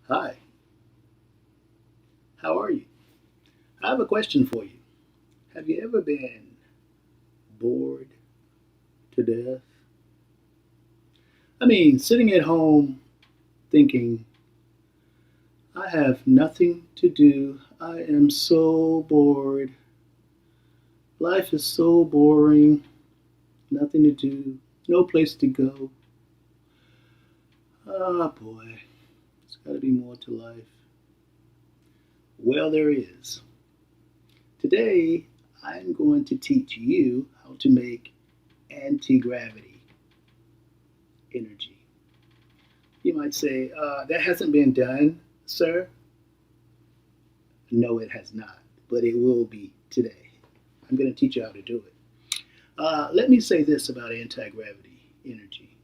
Hi, how are you? I have a question for you. Have you ever been bored to death? I mean, sitting at home thinking, I have nothing to do. I am so bored. Life is so boring. Nothing to do. No place to go. Ah, boy. There's got to be more to life. Well, there is. Today, I'm going to teach you how to make anti-gravity energy. You might say, that hasn't been done, sir. No, it has not, but it will be today. I'm going to teach you how to do it. Let me say this about anti gravity energy.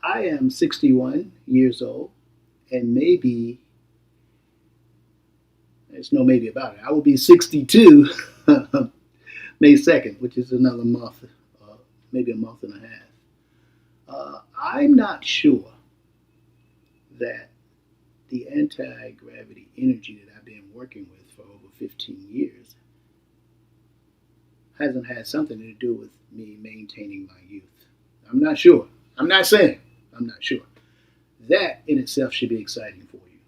I am 61 years old, and maybe, there's no maybe about it, I will be 62 May 2nd, which is another month, maybe a month and a half. I'm not sure that the anti gravity energy that I've been working with for over 15 years hasn't had something to do with me maintaining my youth. I'm not sure. I'm not saying. I'm not sure. That in itself should be exciting for you.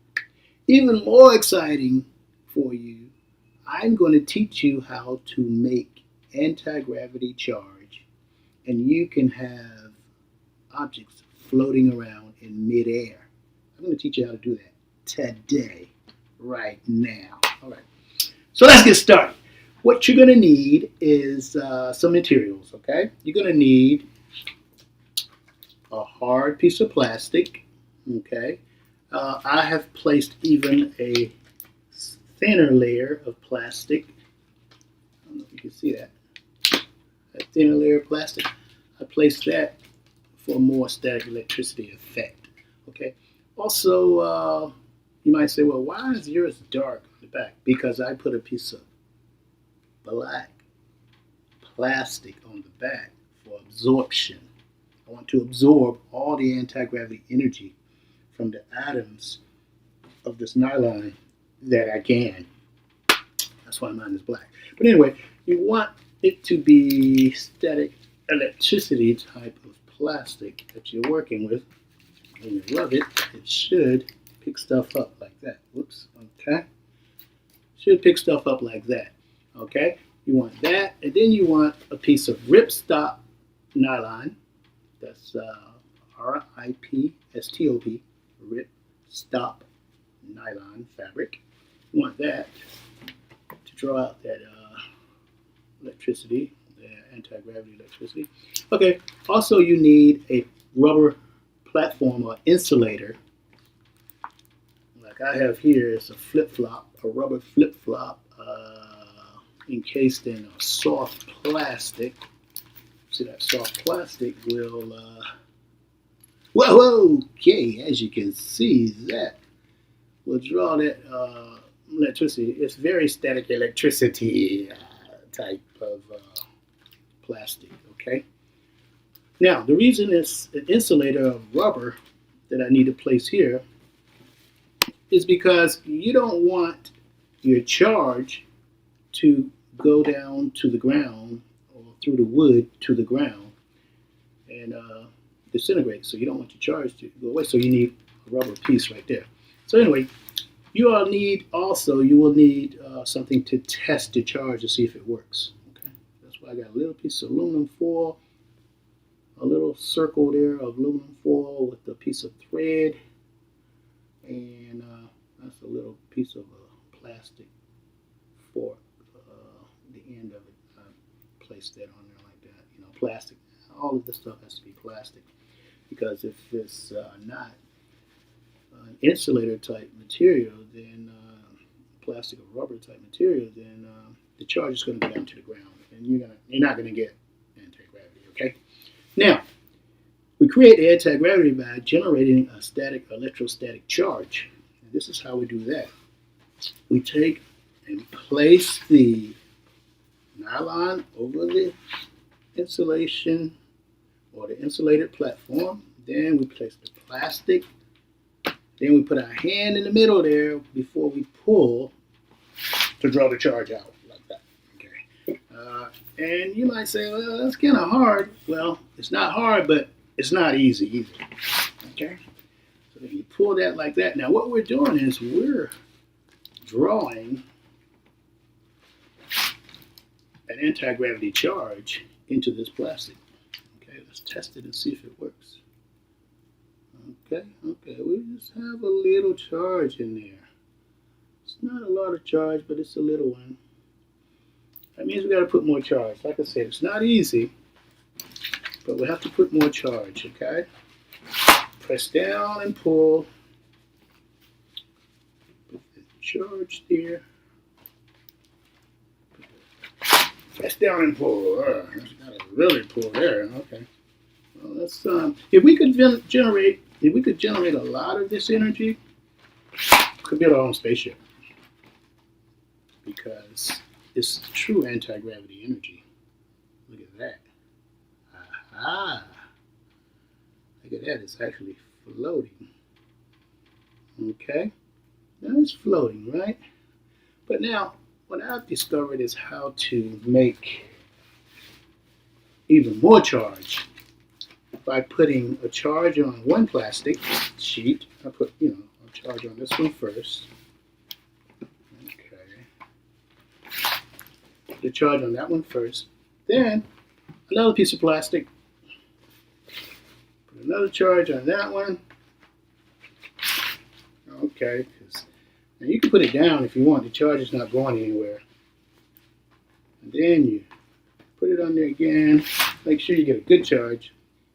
Even more exciting for you, I'm going to teach you how to make anti gravity charge, and you can have objects floating around in midair. I'm going to teach you how to do that today, right now. All right. So let's get started. What you're going to need is some materials, okay? You're going to need a hard piece of plastic, okay? I have placed even a thinner layer of plastic. I don't know if you can see that. A thinner layer of plastic. I placed that for a more static electricity effect, okay? Also, you might say, well, why is yours dark on the back? Because I put a piece of black plastic on the back for absorption. I want to absorb all the anti-gravity energy from the atoms of this nylon that I can. That's why mine is black. But anyway, you want it to be static electricity type of plastic that you're working with. When you rub it, it should pick stuff up like that. Whoops, okay. Should pick stuff up like that, okay. You want that, and then you want a piece of ripstop nylon. That's RIPSTOP, rip stop nylon fabric. You want that to draw out that electricity, the anti-gravity electricity. Okay, also you need a rubber platform or insulator. Like I have here is a flip-flop, a rubber flip-flop encased in a soft plastic. See, that soft plastic will, whoa, okay, as you can see, that will draw that electricity. It's very static electricity type of plastic, okay? Now, the reason it's an insulator of rubber that I need to place here is because you don't want your charge to go down to the ground or through the wood to the ground and disintegrate. So you don't want your charge to go away. So you need a rubber piece right there. So anyway, you will need something to test the charge to see if it works. Okay, that's why I got a little piece of aluminum foil, a little circle there of aluminum foil with a piece of thread, and that's a little piece of plastic fork. The end of it, I placed that on there like that. You know, plastic. All of this stuff has to be plastic because if it's not an insulator type material, then plastic or rubber type material, then the charge is going to go down to the ground, and you're not going to get anti-gravity. Okay. Now we create anti-gravity by generating a static electrostatic charge. And this is how we do that. We take and place the nylon over the insulation or the insulated platform. Then we place the plastic Then we put our hand in the middle there before we pull to draw the charge out like that. Okay. And you might say, well, that's kind of hard. Well, it's not hard, but it's not easy either. Okay. So then you pull that like that. Now what we're doing is we're drawing an anti-gravity charge into this plastic. Okay, let's test it and see if it works. Okay, we just have a little charge in there. It's not a lot of charge, but it's a little one. That means we got to put more charge. Like I said, it's not easy, but we have to put more charge, okay? Press down and pull. Put the charge there. Press down and pull. That's got to really pull there. Okay. Well, let's if we could generate a lot of this energy, we could build our own spaceship because it's true anti-gravity energy. Look at that. Aha. Look at that. It's actually floating. Okay. Now it's floating, right? But now, what I've discovered is how to make even more charge by putting a charge on one plastic sheet. I put, a charge on this one first. Okay. Put the charge on that one first. Then another piece of plastic. Put another charge on that one. Okay. Now you can put it down if you want. The charge is not going anywhere. And then you put it on there again. Make sure you get a good charge.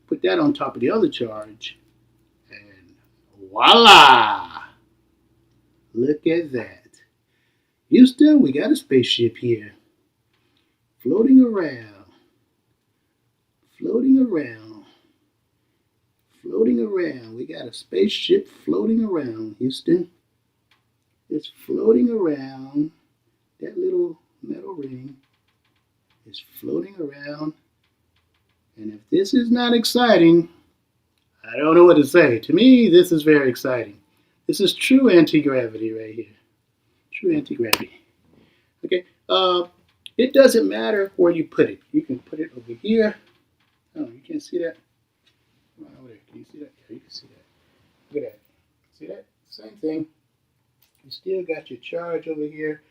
Put that on top of the other charge. And voila! Look at that. Houston, we got a spaceship here. Floating around. Floating around. Floating around. We got a spaceship floating around, Houston. It's floating around. That little metal ring is floating around. And if this is not exciting, I don't know what to say. To me, this is very exciting. This is true anti-gravity right here. True anti-gravity. Okay. It doesn't matter where you put it. You can put it over here. Oh, you can't see that? Come on over there. Can you see that? Yeah, you can see that. Look at that. See that? Same thing. You still got your charge over here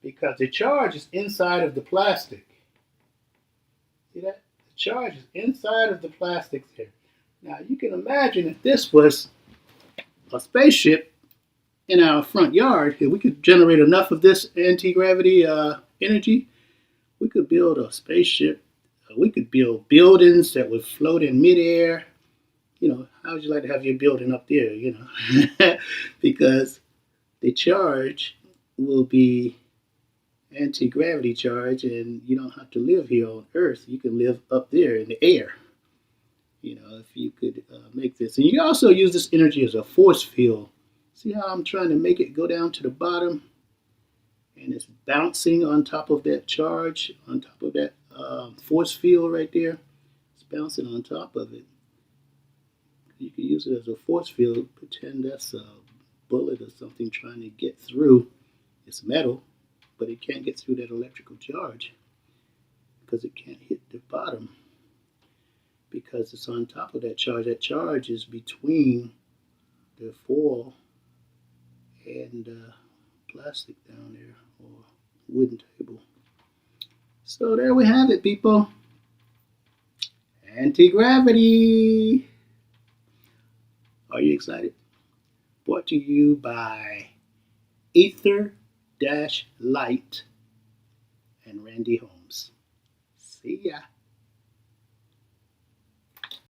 because the charge is inside of the plastic. See that? The charge is inside of the plastic here. Now you can imagine if this was a spaceship in our front yard, if we could generate enough of this anti-gravity energy, we could build a spaceship. We could build buildings that would float in midair. How would you like to have your building up there, because the charge will be anti-gravity charge, and you don't have to live here on Earth. You can live up there in the air. If you could make this. And you can also use this energy as a force field. See how I'm trying to make it go down to the bottom? And it's bouncing on top of that charge, on top of that force field right there. It's bouncing on top of it. You can use it as a force field. Pretend that's a bullet or something trying to get through. It's metal, but it can't get through that electrical charge because it can't hit the bottom because it's on top of that charge. That charge is between the foil and plastic down there, or wooden table. So there we have it, people. Anti-gravity. Are you excited? Brought to you by Aether-Light and Randy Holmes. See ya.